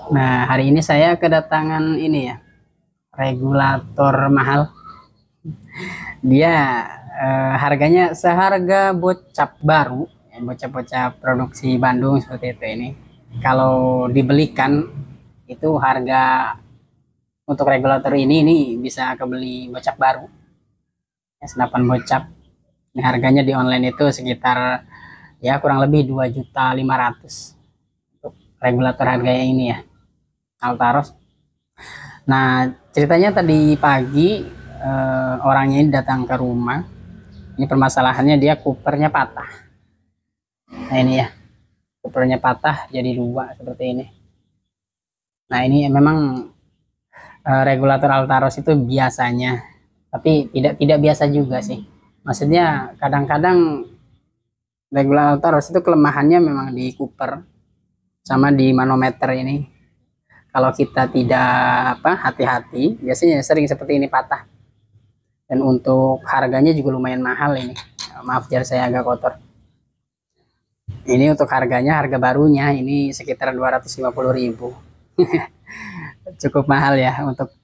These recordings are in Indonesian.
Nah, hari ini saya kedatangan ini ya, regulator mahal. Dia harganya seharga bocap baru, ya, bocap-bocap produksi Bandung seperti itu ini. Kalau dibelikan itu harga untuk regulator ini bisa kebeli bocap baru, ya, senapan bocap. Ini harganya di online itu sekitar ya kurang lebih 2.500.000 untuk regulator harganya ini ya, Altaros. Nah, ceritanya tadi pagi orangnya ini datang ke rumah. Ini permasalahannya dia kupernya patah. Nah ini ya, kupernya patah jadi dua seperti ini. Nah ini memang regulator Altaros itu biasanya, tapi tidak biasa juga sih. Maksudnya kadang-kadang regulator Altaros itu kelemahannya memang di kuper sama di manometer ini. Kalau kita tidak hati-hati, biasanya sering seperti ini patah. Dan untuk harganya juga lumayan mahal ini. Maaf jar saya agak kotor. Ini untuk harganya, harga barunya ini sekitar 250.000. Cukup mahal ya untuk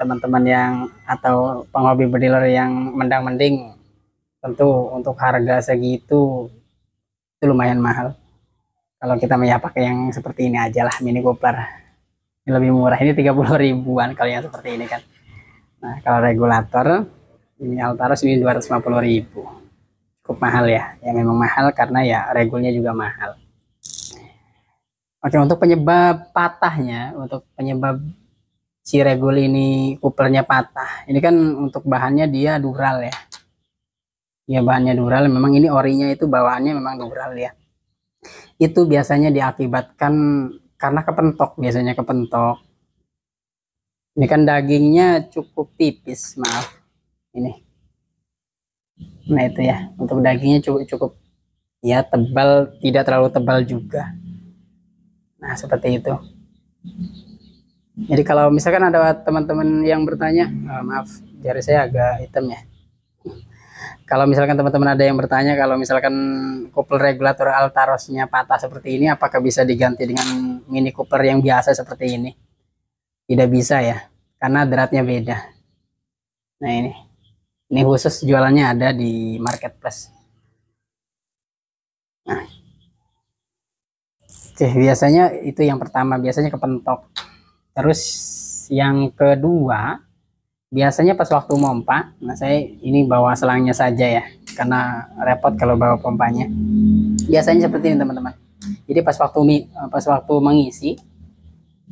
teman-teman yang atau penghobi bediler yang mendang-mending. Tentu untuk harga segitu itu lumayan mahal. Kalau kita ya pakai yang seperti ini aja lah, Mini Cooper. Ini lebih murah, ini 30 ribuan kalau yang seperti ini kan. Nah, kalau regulator ini Altaros ini 250.000. Cukup mahal ya. Ya memang mahal karena ya regulnya juga mahal. Oke, untuk penyebab patahnya, untuk penyebab si regul ini coopernya patah. Ini kan untuk bahannya dia dural ya. Ya bahannya dural, memang ini orinya itu bawaannya memang dural ya. Itu biasanya diakibatkan karena kepentok, biasanya kepentok. Ini kan dagingnya cukup tipis, maaf. Ini. Nah itu ya, untuk dagingnya cukup ya tebal, tidak terlalu tebal juga. Nah seperti itu. Jadi kalau misalkan ada teman-teman yang bertanya, maaf jari saya agak hitam ya. Kalau misalkan teman-teman ada yang bertanya, kalau misalkan couple regulator Altarosnya patah seperti ini, apakah bisa diganti dengan Mini Cooper yang biasa seperti ini? Tidak bisa ya, karena dratnya beda. Nah ini khusus jualannya ada di marketplace. Nah, oke, biasanya itu yang pertama, biasanya kepentok. Terus yang kedua, biasanya pas waktu mompa, nah saya ini bawa selangnya saja ya, karena repot kalau bawa pompanya. Biasanya seperti ini teman-teman. Jadi pas waktu mengisi,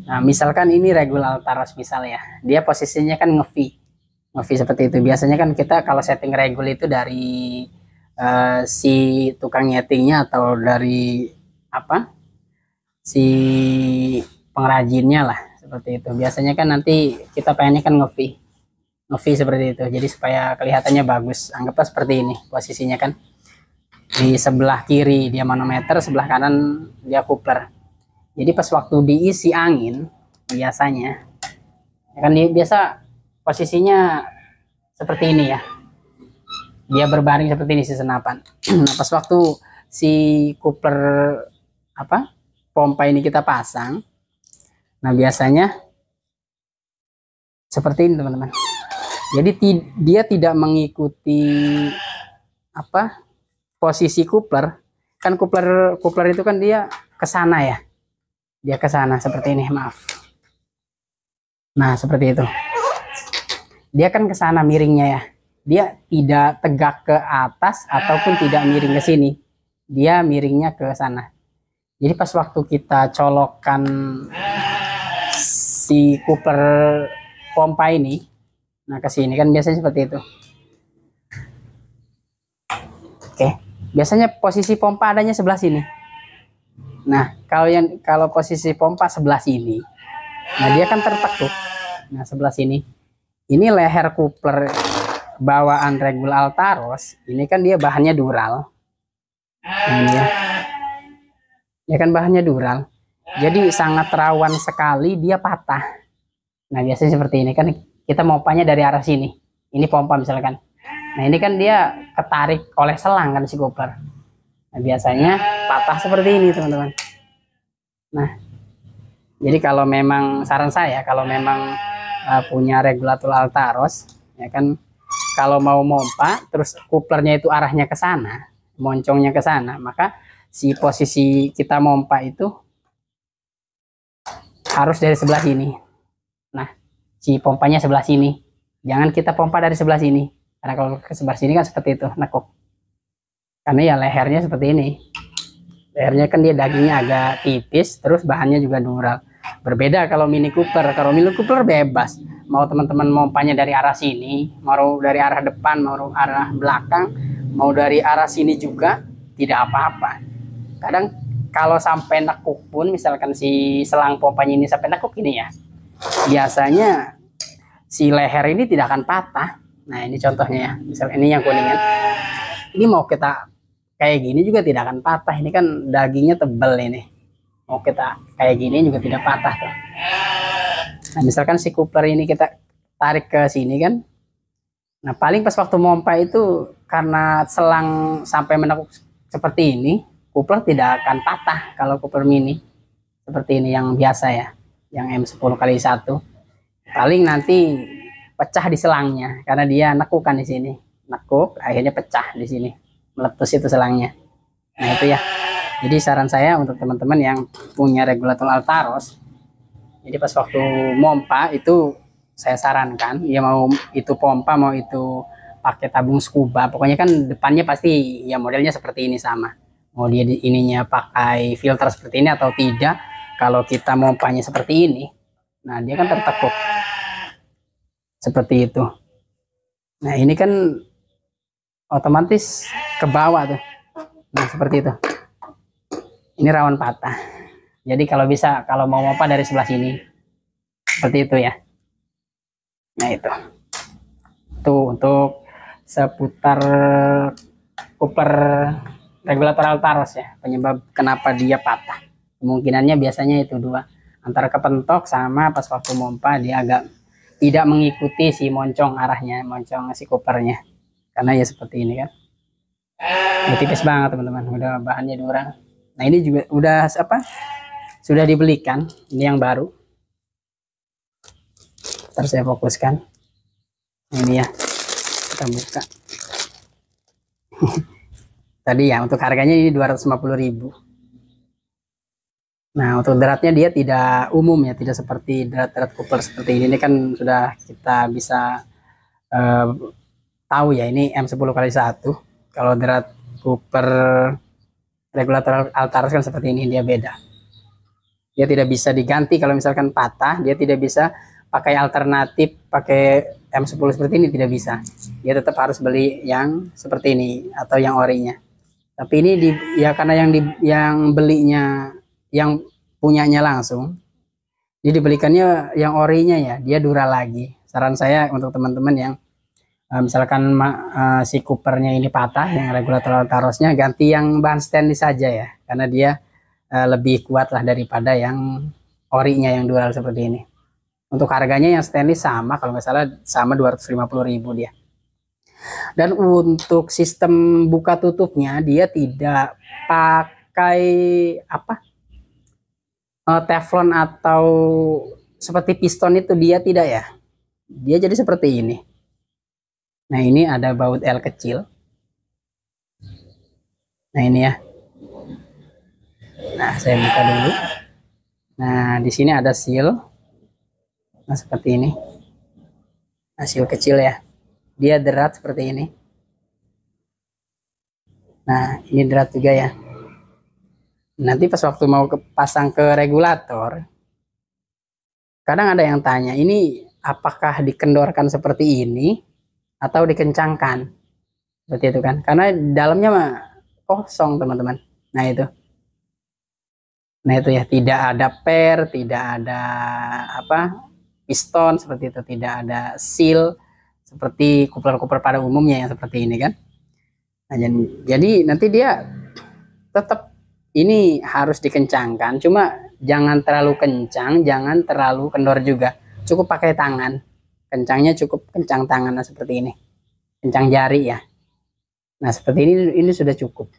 nah misalkan ini regul Altaros misal ya, dia posisinya kan ngevi seperti itu. Biasanya kan kita kalau setting regul itu dari si tukang nyetingnya atau dari si pengrajinnya lah seperti itu. Biasanya kan nanti kita pengennya kan ngevi seperti itu, jadi supaya kelihatannya bagus. Anggaplah seperti ini posisinya kan, di sebelah kiri dia manometer, sebelah kanan dia coupler. Jadi pas waktu diisi angin biasanya kan dia biasa posisinya seperti ini ya, dia berbaring seperti ini si senapan. Nah pas waktu si coupler pompa ini kita pasang, nah biasanya seperti ini teman-teman. Jadi dia tidak mengikuti posisi coupler. Kan coupler itu kan dia ke sana ya. Dia ke sana seperti ini, maaf. Nah, seperti itu. Dia kan ke sana miringnya ya. Dia tidak tegak ke atas ataupun tidak miring ke sini. Dia miringnya ke sana. Jadi pas waktu kita colokkan si coupler pompa ini, nah ke sini kan biasanya seperti itu. Oke, biasanya posisi pompa adanya sebelah sini. Nah, kalau posisi pompa sebelah sini, nah dia kan tertekuk. Nah, sebelah sini. Ini leher coupler bawaan regul Altaros, ini kan dia bahannya dural. Nah, ini ya. Ya kan bahannya dural. Jadi sangat rawan sekali dia patah. Nah, biasanya seperti ini kan kita pompanya dari arah sini. Ini pompa misalkan. Nah, ini kan dia ketarik oleh selang kan si coupler. Nah, biasanya patah seperti ini, teman-teman. Nah, Jadi kalau memang saran saya, kalau memang punya regulator Altaros, ya kan, kalau mau mompa terus kuplernya itu arahnya ke sana, moncongnya ke sana, maka si posisi kita mompa itu harus dari sebelah sini. Nah, si pompanya sebelah sini. Jangan kita pompa dari sebelah sini. Karena kalau ke sebelah sini kan seperti itu, nekuk. Karena ya lehernya seperti ini. Lehernya kan dia dagingnya agak tipis, terus bahannya juga dural. Berbeda kalau Mini Cooper. Kalau Mini Cooper bebas. Mau teman-teman mompanya dari arah sini, mau dari arah depan, mau arah belakang, mau dari arah sini juga, tidak apa-apa. Kadang kalau sampai nekuk pun, misalkan si selang pompanya ini sampai nekuk ini ya, biasanya si leher ini tidak akan patah. Nah ini contohnya ya, misal ini yang kuningan, ini mau kita kayak gini juga tidak akan patah. Ini kan dagingnya tebal ini, mau kita kayak gini juga tidak patah tuh. Nah misalkan si Cooper ini kita tarik ke sini kan, nah paling pas waktu mompa itu karena selang sampai menekuk seperti ini, Cooper tidak akan patah. Kalau Cooper Mini seperti ini yang biasa ya, yang M10x1, paling nanti pecah di selangnya karena dia nekukan di sini, nekuk akhirnya pecah di sini, meletus itu selangnya. Nah itu ya, jadi saran saya untuk teman-teman yang punya regulator Altaros, jadi pas waktu mompa itu saya sarankan ya, mau itu pompa mau itu pakai tabung scuba, pokoknya kan depannya pasti ya modelnya seperti ini sama, mau dia ininya pakai filter seperti ini atau tidak. Kalau kita mompanya seperti ini, nah dia kan tertekuk seperti itu. Nah ini kan otomatis ke bawah tuh, nah seperti itu, ini rawan patah. Jadi kalau bisa, kalau mau mompa dari sebelah sini seperti itu ya. Nah itu tuh untuk seputar Cooper regulator Altaros ya, penyebab kenapa dia patah. Kemungkinannya biasanya itu dua, antara kepentok sama pas waktu mompa dia agak tidak mengikuti si moncong arahnya, moncong si Coopernya, karena ya seperti ini kan. Ini tipis banget teman-teman, udah bahannya durang. Nah ini juga udah apa, sudah dibelikan, ini yang baru. Terus saya fokuskan. Nah, ini ya, kita buka. Tadi ya untuk harganya ini 250.000. Nah untuk deratnya dia tidak umum ya, tidak seperti derat-derat Cooper seperti ini. Ini kan sudah kita bisa tahu ya, ini M10x1. Kalau derat Cooper regulator Altaros kan seperti ini, dia beda. Dia tidak bisa diganti kalau misalkan patah, dia tidak bisa pakai alternatif pakai M10 seperti ini, tidak bisa. Dia tetap harus beli yang seperti ini atau yang orinya. Tapi ini ya karena yang belinya yang punyanya langsung, jadi dibelikannya yang orinya ya, dia durah lagi. Saran saya untuk teman-teman yang misalkan si Coopernya ini patah, yang regulator Altarosnya, ganti yang bahan stainless saja ya, karena dia lebih kuat lah daripada yang orinya yang dual seperti ini. Untuk harganya yang stainless sama, kalau nggak salah sama 250.000 dia. Dan untuk sistem buka tutupnya dia tidak pakai apa, teflon atau seperti piston itu, dia tidak ya. Dia jadi seperti ini. Nah ini ada baut L kecil. Nah ini ya. Nah saya buka dulu. Nah di sini ada seal. Nah seperti ini. Nah seal kecil ya. Dia derat seperti ini. Nah ini derat juga ya. Nanti pas waktu mau pasang ke regulator, kadang ada yang tanya, ini apakah dikendorkan seperti ini atau dikencangkan? Seperti itu kan. Karena dalamnya mah kosong teman-teman. Nah itu. Nah itu ya, tidak ada per, tidak ada apa, piston seperti itu, tidak ada seal seperti Cooper-Cooper pada umumnya yang seperti ini kan. Nah jadi nanti dia tetap ini harus dikencangkan, cuma jangan terlalu kencang, jangan terlalu kendor juga. Cukup pakai tangan, kencangnya cukup kencang tangan, nah seperti ini, kencang jari ya. Nah seperti ini sudah cukup.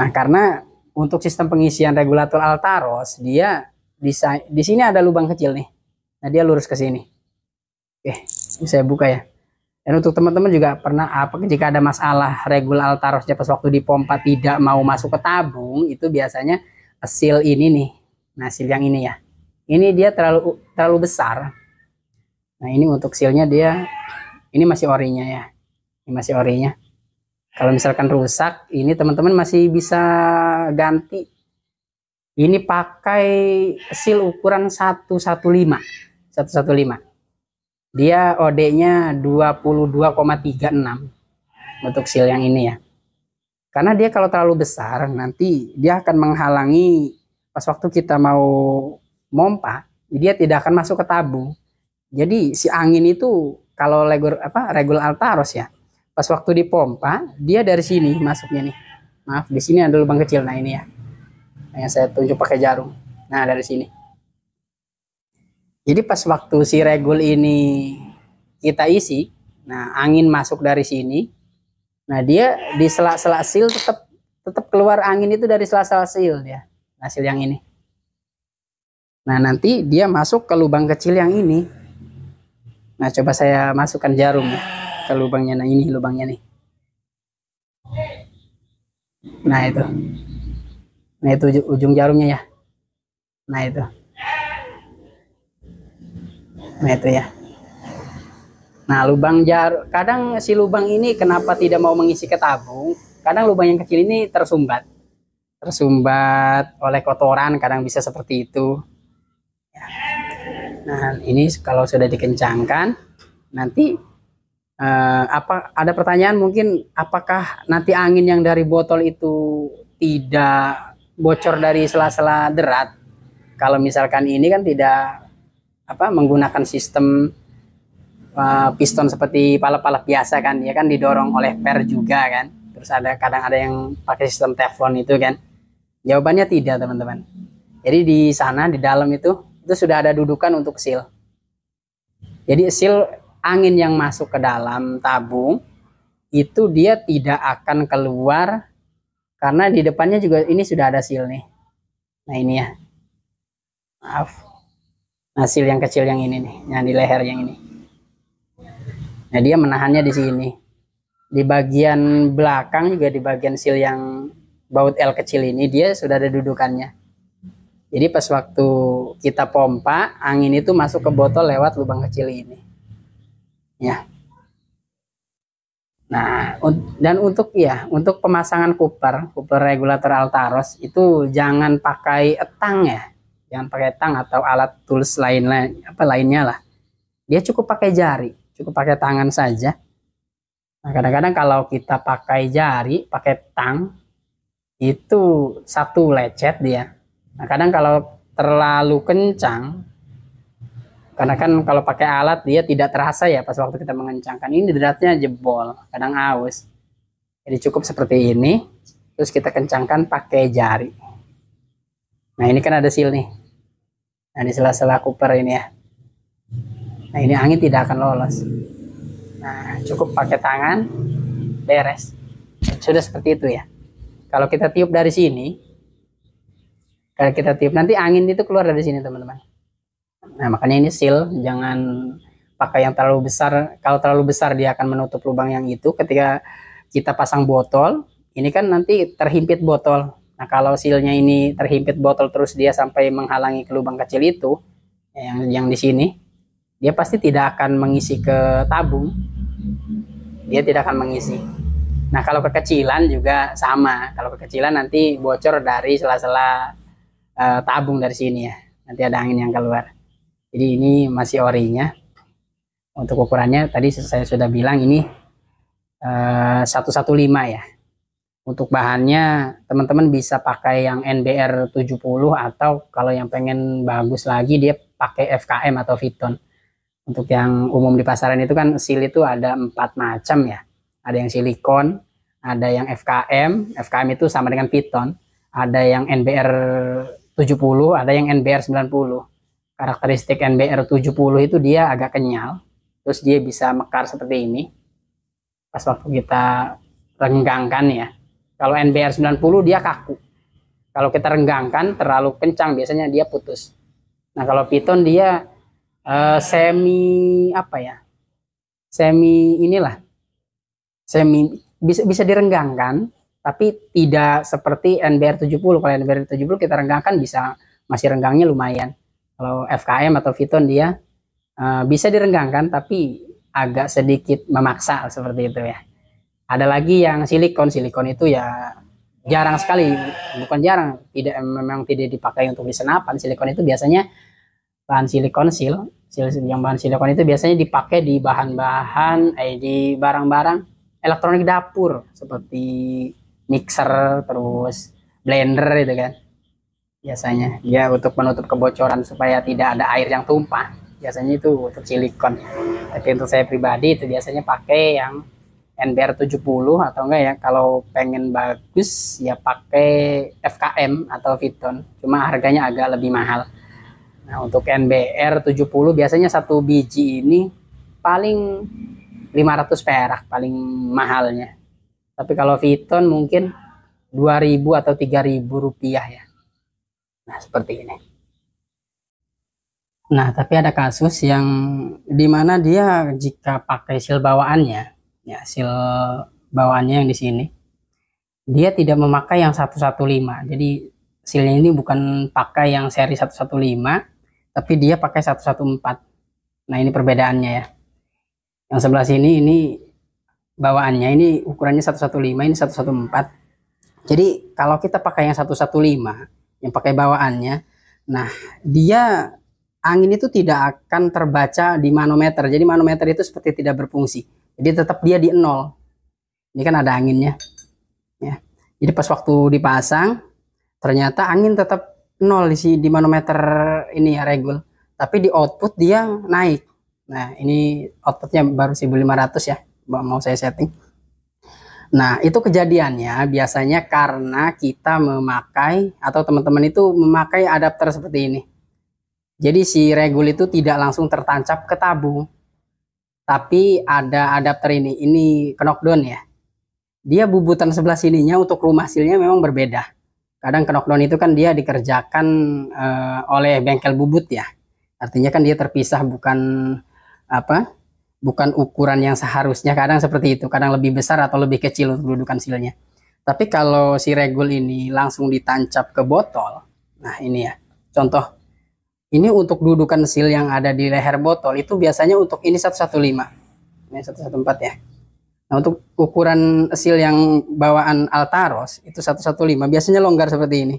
Nah karena untuk sistem pengisian regulator Altaros, dia di sini ada lubang kecil nih. Nah, dia lurus ke sini. Oke, ini saya buka ya. Dan untuk teman-teman juga pernah jika ada masalah regul Altarosnya pas waktu dipompa tidak mau masuk ke tabung, itu biasanya seal ini nih. Nah, seal yang ini ya. Ini dia terlalu besar. Nah, ini untuk sealnya dia, ini masih orinya ya. Ini masih orinya. Kalau misalkan rusak, ini teman-teman masih bisa ganti. Ini pakai seal ukuran 115. 115. Dia OD-nya 22,36 untuk seal yang ini ya. Karena dia kalau terlalu besar, nanti dia akan menghalangi pas waktu kita mau mompa, dia tidak akan masuk ke tabung. Jadi si angin itu kalau regul Altaros ya, pas waktu dipompa, dia dari sini masuknya nih. Maaf, di sini ada lubang kecil. Nah, ini ya. Nah, yang saya tunjuk pakai jarum. Nah, dari sini. Jadi pas waktu si regul ini kita isi, nah angin masuk dari sini. Nah, dia di sela-sela seal tetap keluar angin itu dari sela-sela seal dia. Nah, seal yang ini. Nah, nanti dia masuk ke lubang kecil yang ini. Nah, coba saya masukkan jarum ya ke lubangnya. Nah, ini lubangnya nih. Nah, itu. Nah, itu ujung jarumnya ya. Nah, itu. Nah, itu ya. Nah, kadang si lubang ini kenapa tidak mau mengisi ke tabung? Kadang lubang yang kecil ini tersumbat oleh kotoran, kadang bisa seperti itu. Nah, ini kalau sudah dikencangkan, nanti ada pertanyaan mungkin, apakah nanti angin yang dari botol itu tidak bocor dari sela-sela derat? Kalau misalkan ini kan tidak menggunakan sistem piston seperti palap-palap biasa kan, ya kan didorong oleh per juga kan. Terus kadang ada yang pakai sistem teflon itu kan. Jawabannya tidak, teman-teman. Jadi di sana di dalam itu sudah ada dudukan untuk seal. Jadi seal angin yang masuk ke dalam tabung itu dia tidak akan keluar karena di depannya juga ini sudah ada seal nih. Nah, ini ya. Maaf. Nah, seal yang kecil yang ini nih, yang di leher yang ini. Nah, dia menahannya di sini. Di bagian belakang juga, di bagian seal yang baut L kecil ini, dia sudah ada dudukannya. Jadi pas waktu kita pompa, angin itu masuk ke botol lewat lubang kecil ini. Ya. Nah, dan untuk pemasangan Cooper regulator Altaros itu jangan pakai etang ya. Jangan pakai tang atau alat tools lainnya lah. Dia cukup pakai jari, cukup pakai tangan saja. Nah, kadang-kadang kalau kita pakai jari, pakai tang, itu satu lecet dia. Nah, kadang kalau terlalu kencang, karena kan kalau pakai alat dia tidak terasa ya pas waktu kita mengencangkan. Ini deratnya jebol, kadang aus. Jadi cukup seperti ini, terus kita kencangkan pakai jari. Nah, ini kan ada seal nih. Nah, di sela-sela Cooper ini ya. Nah, ini angin tidak akan lolos. Nah, cukup pakai tangan, beres. Sudah seperti itu ya. Kalau kita tiup dari sini, nanti angin itu keluar dari sini, teman-teman. Nah, makanya ini seal, jangan pakai yang terlalu besar. Kalau terlalu besar dia akan menutup lubang yang itu. Ketika kita pasang botol, ini kan nanti terhimpit botol. Nah, kalau sealnya ini terhimpit botol terus dia sampai menghalangi ke lubang kecil itu, yang di sini, dia pasti tidak akan mengisi ke tabung. Dia tidak akan mengisi. Nah, kalau kekecilan juga sama. Kalau kekecilan nanti bocor dari sela-sela tabung dari sini ya. Nanti ada angin yang keluar. Jadi ini masih orinya. Untuk ukurannya tadi saya sudah bilang ini 115 ya. Untuk bahannya teman-teman bisa pakai yang NBR 70 atau kalau yang pengen bagus lagi dia pakai FKM atau Viton. Untuk yang umum di pasaran itu kan seal itu ada 4 macam ya. Ada yang silikon, ada yang FKM, FKM itu sama dengan Viton, ada yang NBR 70, ada yang NBR 90. Karakteristik NBR 70 itu dia agak kenyal, terus dia bisa mekar seperti ini pas waktu kita renggangkan ya. Kalau NBR 90 dia kaku Kalau kita renggangkan terlalu kencang biasanya dia putus. Nah, kalau piton dia semi apa ya? Semi inilah, semi bisa bisa direnggangkan tapi tidak seperti NBR 70. Kalau NBR 70 kita renggangkan bisa masih renggangnya lumayan. Kalau FKM atau Piton dia bisa direnggangkan tapi agak sedikit memaksa seperti itu ya. Ada lagi yang silikon, silikon itu ya jarang sekali, bukan jarang, tidak memang tidak dipakai untuk di senapan. Silikon itu biasanya bahan silikon yang bahan silikon itu biasanya dipakai di bahan-bahan di barang-barang elektronik dapur seperti mixer terus blender itu kan. Biasanya ya untuk menutup kebocoran supaya tidak ada air yang tumpah. Biasanya itu untuk silikon. Tapi untuk saya pribadi itu biasanya pakai yang NBR 70 atau enggak ya kalau pengen bagus ya pakai FKM atau Piton. Cuma harganya agak lebih mahal. Nah, untuk NBR 70 biasanya satu biji ini paling 500 perak paling mahalnya. Tapi kalau Piton mungkin 2.000 atau 3.000 rupiah ya. Nah, seperti ini. Nah, tapi ada kasus yang dimana dia jika pakai sil bawaannya, ya sil bawaannya yang di sini, dia tidak memakai yang 115. Jadi silnya ini bukan pakai yang seri 115, tapi dia pakai 114. Nah, ini perbedaannya ya. Yang sebelah sini ini bawaannya, ini ukurannya 115, ini 114. Jadi kalau kita pakai yang 115, yang pakai bawaannya, nah dia angin itu tidak akan terbaca di manometer. Jadi manometer itu seperti tidak berfungsi. Jadi tetap dia di 0. Ini kan ada anginnya. Ya. Jadi pas waktu dipasang, ternyata angin tetap 0 di manometer ini ya regul. Tapi di output dia naik. Nah ini outputnya baru 1500 ya. Mau saya setting. Nah itu kejadiannya biasanya karena kita memakai atau teman-teman itu memakai adapter seperti ini. Jadi si regul itu tidak langsung tertancap ke tabung. Tapi ada adapter ini knockdown ya. Dia bubutan sebelah sininya untuk rumah silnya memang berbeda. Kadang knockdown itu kan dia dikerjakan oleh bengkel bubut ya. Artinya kan dia terpisah bukan ukuran yang seharusnya, kadang seperti itu. Kadang lebih besar atau lebih kecil untuk dudukan silnya. Tapi kalau si regul ini langsung ditancap ke botol. Nah ini ya. Contoh. Ini untuk dudukan seal yang ada di leher botol itu biasanya untuk ini 115. Ini 114 ya. Nah, untuk ukuran seal yang bawaan Altaros itu 115 biasanya longgar seperti ini.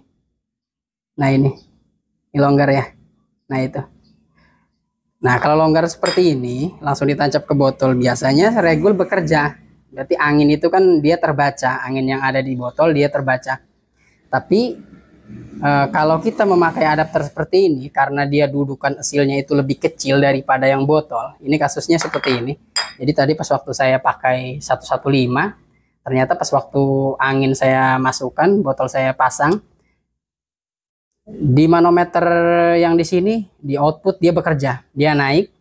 Nah, ini longgar ya. Nah, itu. Nah, kalau longgar seperti ini langsung ditancap ke botol biasanya regul bekerja. Berarti angin itu kan dia terbaca, angin yang ada di botol dia terbaca. Tapi kalau kita memakai adapter seperti ini karena dia dudukan sealnya itu lebih kecil daripada yang botol, ini kasusnya seperti ini. Jadi tadi pas waktu saya pakai 115, ternyata pas waktu angin saya masukkan, botol saya pasang, di manometer yang di sini di output dia bekerja, dia naik.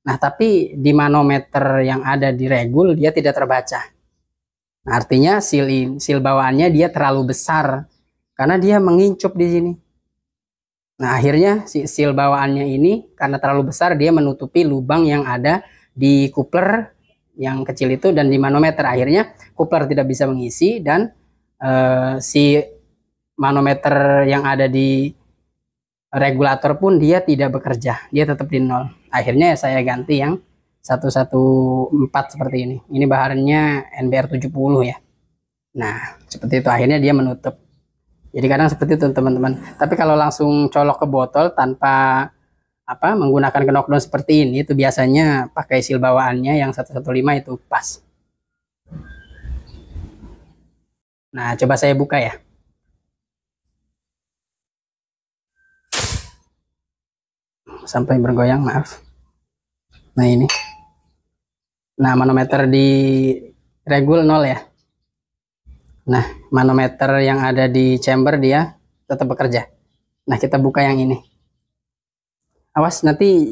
Nah tapi di manometer yang ada di regul dia tidak terbaca. Nah, artinya seal bawaannya dia terlalu besar. Karena dia mengincup di sini. Nah akhirnya si seal bawaannya ini karena terlalu besar dia menutupi lubang yang ada di coupler yang kecil itu dan di manometer. Akhirnya coupler tidak bisa mengisi dan si manometer yang ada di regulator pun dia tidak bekerja. Dia tetap di 0. Akhirnya saya ganti yang 114 seperti ini. Ini bahannya NBR 70 ya. Nah seperti itu akhirnya dia menutup. Jadi kadang seperti itu teman-teman. Tapi kalau langsung colok ke botol tanpa menggunakan knockdown seperti ini itu biasanya pakai seal bawaannya yang 115 itu pas. Nah, coba saya buka ya. Sampai bergoyang, maaf. Nah, ini. Nah, manometer di regul 0 ya. Nah, manometer yang ada di chamber dia tetap bekerja. Nah, kita buka yang ini. Awas nanti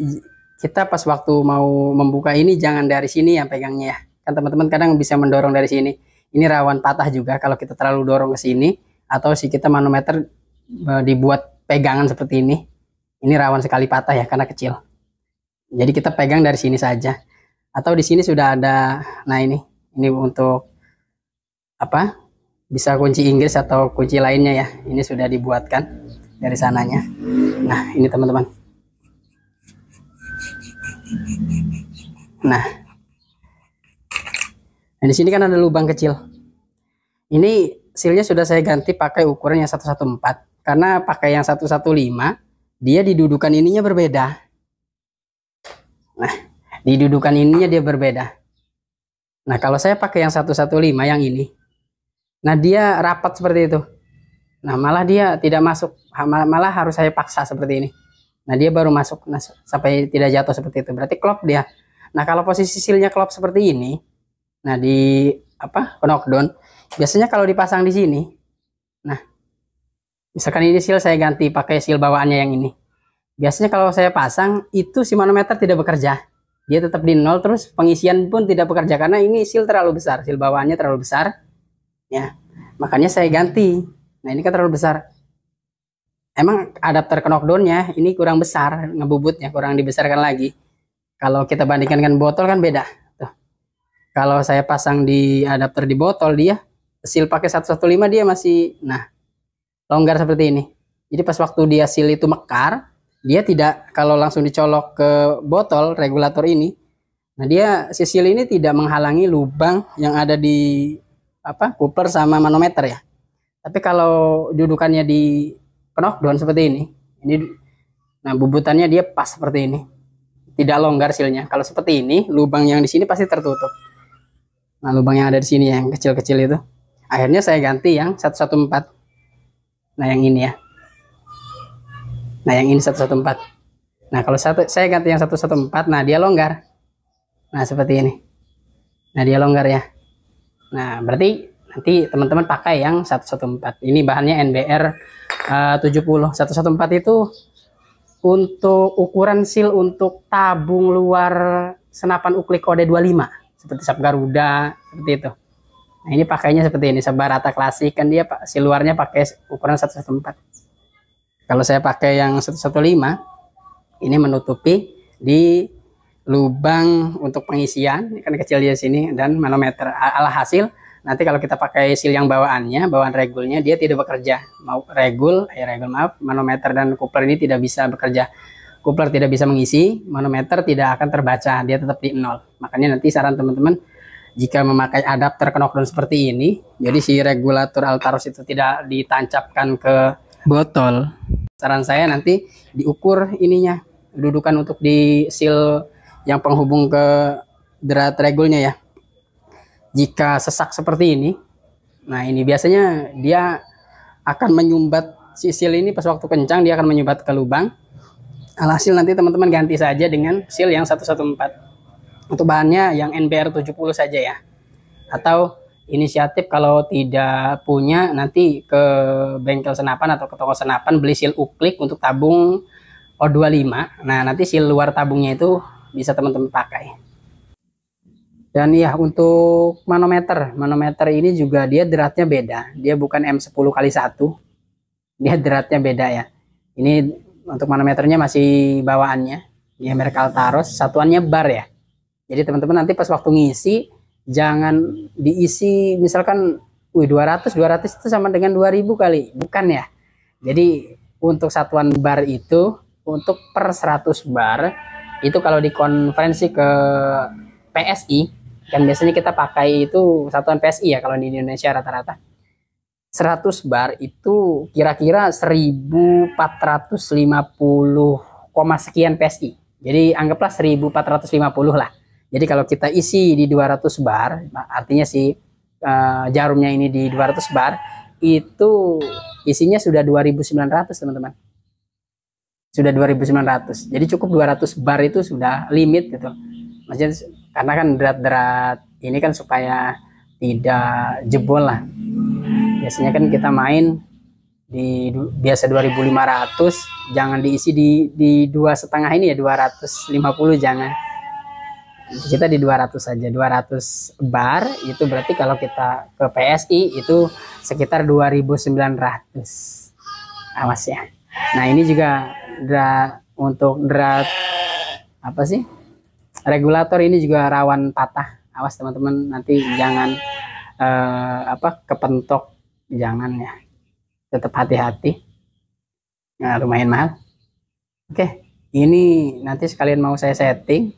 kita pas waktu mau membuka ini jangan dari sini ya pegangnya ya. Kan teman-teman kadang bisa mendorong dari sini. Ini rawan patah juga kalau kita terlalu dorong ke sini atau si kita manometer dibuat pegangan seperti ini. Ini rawan sekali patah ya karena kecil. Jadi kita pegang dari sini saja. Atau di sini sudah ada, nah ini untuk apa? Bisa kunci Inggris atau kunci lainnya ya. Ini sudah dibuatkan dari sananya. Nah, ini teman-teman. Nah, di sini kan ada lubang kecil. Ini sealnya sudah saya ganti pakai ukuran yang 114 karena pakai yang 115 dia didudukan ininya berbeda. Nah, didudukan ininya dia berbeda. Nah, kalau saya pakai yang 115 yang ini, nah dia rapat seperti itu. Nah, malah dia tidak masuk, malah harus saya paksa seperti ini. Nah, dia baru masuk, nah, sampai tidak jatuh seperti itu. Berarti klop dia. Nah, kalau posisi sealnya klop seperti ini, nah di knockdown, biasanya kalau dipasang di sini, nah misalkan ini seal saya ganti pakai seal bawaannya yang ini. Biasanya kalau saya pasang itu si manometer tidak bekerja. Dia tetap di nol, terus pengisian pun tidak bekerja karena ini seal terlalu besar, seal bawaannya terlalu besar. Ya, makanya saya ganti. Nah, ini kan terlalu besar. Emang adapter knockdownnya ini kurang besar, ngebubutnya kurang dibesarkan lagi. Kalau kita bandingkan dengan botol kan beda. Tuh. Kalau saya pasang di adapter di botol, dia seal pakai 115 dia masih longgar seperti ini. Jadi pas waktu dia seal itu mekar, dia tidak, kalau langsung dicolok ke botol regulator ini, nah dia si seal ini tidak menghalangi lubang yang ada di coupler sama manometer ya. Tapi kalau dudukannya di knockdown seperti ini nah bubutannya dia pas seperti ini, tidak longgar sealnya. Kalau seperti ini, lubang yang di sini pasti tertutup. Nah, lubang yang ada di sini yang kecil-kecil itu, akhirnya saya ganti yang 114. Nah, yang ini ya. Nah, yang ini 114. Nah, kalau saya ganti yang 114, nah dia longgar. Nah, seperti ini. Nah, dia longgar ya. Nah, berarti nanti teman-teman pakai yang 114. Ini bahannya NBR 70. 114 itu untuk ukuran seal untuk tabung luar senapan uklik OD25 seperti Sub Garuda seperti itu. Nah, ini pakainya seperti ini, Sebarata klasik kan dia seal luarnya pakai ukuran 114. Kalau saya pakai yang 115, ini menutupi di lubang untuk pengisian, kan kecil di sini, dan manometer. Alhasil nanti kalau kita pakai seal yang bawaannya, bawaan regulnya, dia tidak bekerja. Mau manometer dan coupler ini tidak bisa bekerja. Coupler tidak bisa mengisi, manometer tidak akan terbaca, dia tetap di nol. Makanya nanti saran teman-teman, jika memakai adapter knockdown seperti ini, jadi si regulator Altaros itu tidak ditancapkan ke botol. Saran saya nanti diukur ininya, dudukan untuk di seal yang penghubung ke drat regulnya ya. Jika sesak seperti ini, nah ini biasanya dia akan menyumbat si seal ini pas waktu kencang, dia akan menyumbat ke lubang. Alhasil nanti teman-teman ganti saja dengan seal yang 114. Untuk bahannya yang NBR 70 saja ya. Atau inisiatif kalau tidak punya nanti ke bengkel senapan atau ke toko senapan beli seal uklik untuk tabung O25. Nah, nanti seal luar tabungnya itu bisa teman-teman pakai. Dan ya untuk manometer ini juga dia dratnya beda. Dia bukan M10x1. Dia dratnya beda ya. Ini untuk manometernya masih bawaannya. Dia merek Altaros, satuannya bar ya. Jadi teman-teman nanti pas waktu ngisi jangan diisi misalkan 200 itu sama dengan 2000 kali, bukan ya. Jadi untuk satuan bar itu untuk per 100 bar itu kalau dikonversi ke PSI kan biasanya kita pakai itu satuan PSI ya kalau di Indonesia rata-rata 100 bar itu kira-kira 1450, sekian PSI. Jadi anggaplah 1450 lah. Jadi kalau kita isi di 200 bar, artinya si jarumnya ini di 200 bar, itu isinya sudah 2.900 teman-teman. Sudah 2.900. Jadi cukup 200 bar itu sudah limit gitu. Maksudnya karena kan drat-drat ini kan supaya tidak jebol lah. Biasanya kan kita main di biasa 2.500, jangan diisi di 2,5 ini ya 250 jangan. Kita di 200 saja, 200 bar itu berarti kalau kita ke PSI itu sekitar 2.900. awas ya. Nah ini juga untuk drat apa sih, regulator ini juga rawan patah. Awas teman-teman, nanti jangan kepentok, jangan ya, tetap hati-hati. Nah, lumayan mahal. Oke, ini nanti sekalian mau saya setting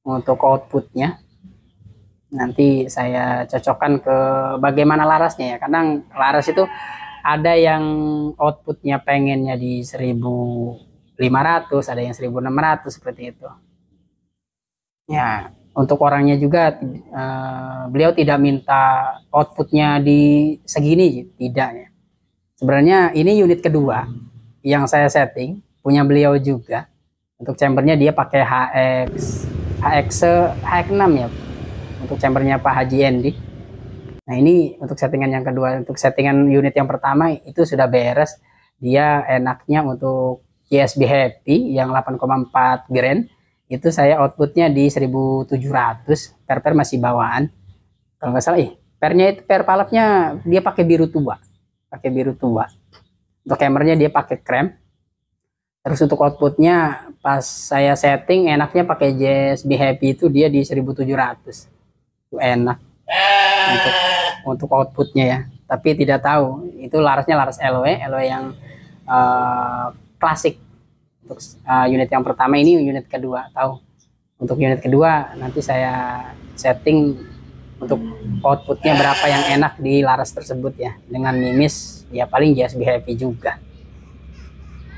untuk outputnya. Nanti saya cocokkan ke bagaimana larasnya ya. Kadang laras itu ada yang outputnya pengennya di 1500, ada yang 1600 seperti itu. Ya, untuk orangnya juga beliau tidak minta outputnya di segini, tidak ya. Sebenarnya ini unit kedua yang saya setting, punya beliau juga. Untuk chambernya dia pakai HX6 ya, untuk chambernya Pak Haji Endi. Nah ini untuk settingan yang kedua. Untuk settingan unit yang pertama itu sudah beres. Dia enaknya untuk JSB Happy yang 8,4 grand itu saya outputnya di 1700. Per masih bawaan kalau nggak salah. Pernya itu per palapnya dia pakai biru tua, untuk hammernya dia pakai krem. Terus untuk outputnya pas saya setting enaknya pakai JSB Happy itu dia di 1700. Itu enak untuk outputnya ya. Tapi tidak tahu itu larasnya laras LW yang klasik. Untuk unit yang pertama, ini unit kedua tahu. Untuk unit kedua nanti saya setting untuk outputnya berapa yang enak di laras tersebut ya, dengan mimis ya paling JSB Happy juga.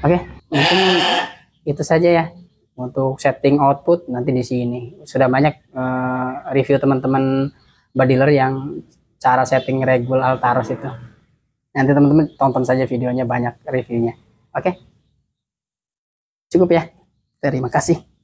Oke, mungkin itu saja ya untuk setting output. Nanti di sini sudah banyak review teman-teman badiler yang cara setting regul Altaros itu. Nanti teman-teman tonton saja videonya, banyak reviewnya. Oke, cukup ya. Terima kasih.